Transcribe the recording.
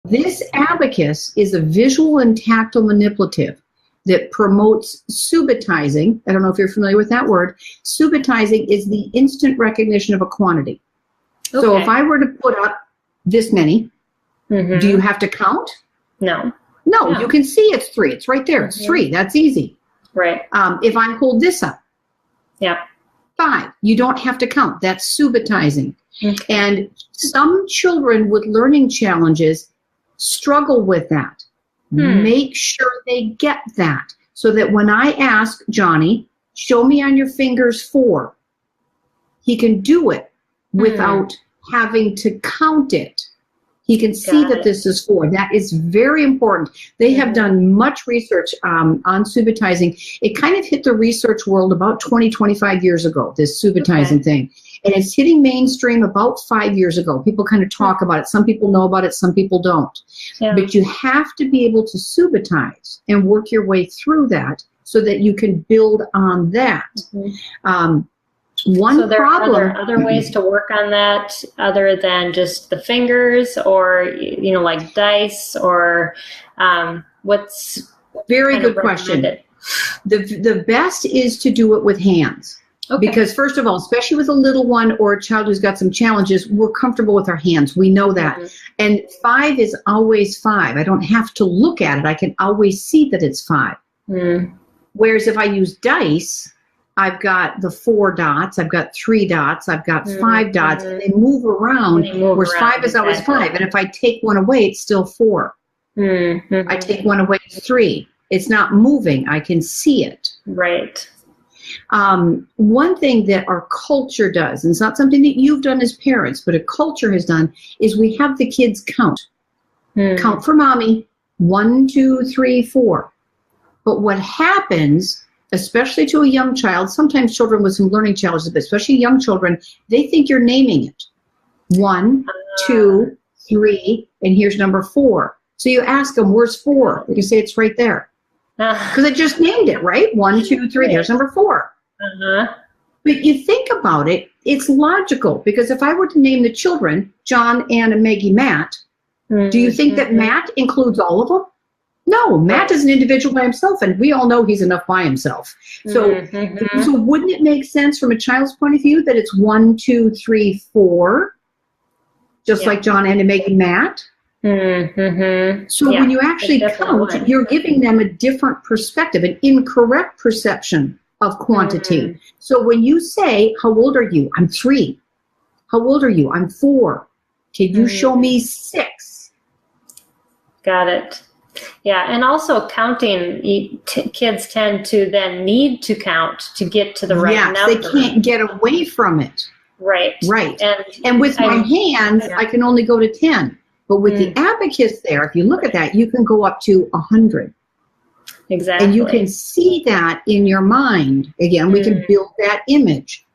This abacus is a visual and tactile manipulative that promotes subitizing. I don't know if you're familiar with that word. Subitizing is the instant recognition of a quantity. Okay. So if I were to put up this many, do you have to count? No. No, you can see it's 3. It's right there. It's 3. That's easy. Right. If I hold this up, 5. You don't have to count. That's subitizing. Okay. And some children with learning challenges struggle with that. Make sure they get that, so that when I ask Johnny, show me on your fingers 4, he can do it without having to count it. He can see that this is 4. That is very important. They have done much research on subitizing. It kind of hit the research world about 20, 25 years ago, this subitizing thing. And it's hitting mainstream about 5 years ago. People kind of talk about it. Some people know about it, some people don't. Yeah. But you have to be able to subitize and work your way through that so that you can build on that. So there are other ways to work on that other than just the fingers, or like dice, or what's very good question. The best is to do it with hands. Okay. Because first of all, especially with a little one or a child who's got some challenges, we're comfortable with our hands. We know that. And 5 is always 5. I don't have to look at it. I can always see that it's 5. Whereas if I use dice, I've got the 4 dots, I've got 3 dots, I've got 5 dots, and they move around, whereas 5 is always 5. And if I take one away, it's still 4. I take one away, it's 3. It's not moving. I can see it. Right. One thing that our culture does, and it's not something that you've done as parents, but a culture has done, is we have the kids count. Count for mommy, 1, 2, 3, 4. But what happens, especially to a young child, sometimes children with some learning challenges, but especially young children, they think you're naming it. 1, 2, 3, and here's number 4. So you ask them, where's 4? They can say it's right there. Because I just named it, right? 1, 2, 3, there's number 4. But you think about it, it's logical, because if I were to name the children, John, Anna, Maggie, Matt, do you think that Matt includes all of them? No, Matt is an individual by himself, and we all know he's enough by himself. So, so wouldn't it make sense from a child's point of view that it's 1, 2, 3, 4, just like John, Anna, Maggie, Matt? So when you actually count, you're giving them a different perspective, an incorrect perception of quantity. So when you say, how old are you? I'm 3. How old are you? I'm 4. Can you show me 6? Got it. Yeah, and also counting, kids tend to then need to count to get to the right number. They can't get away from it. Right. Right. And with my hands, I can only go to 10. But with the abacus there, if you look at that, you can go up to 100. Exactly. And you can see that in your mind. Again, we can build that image.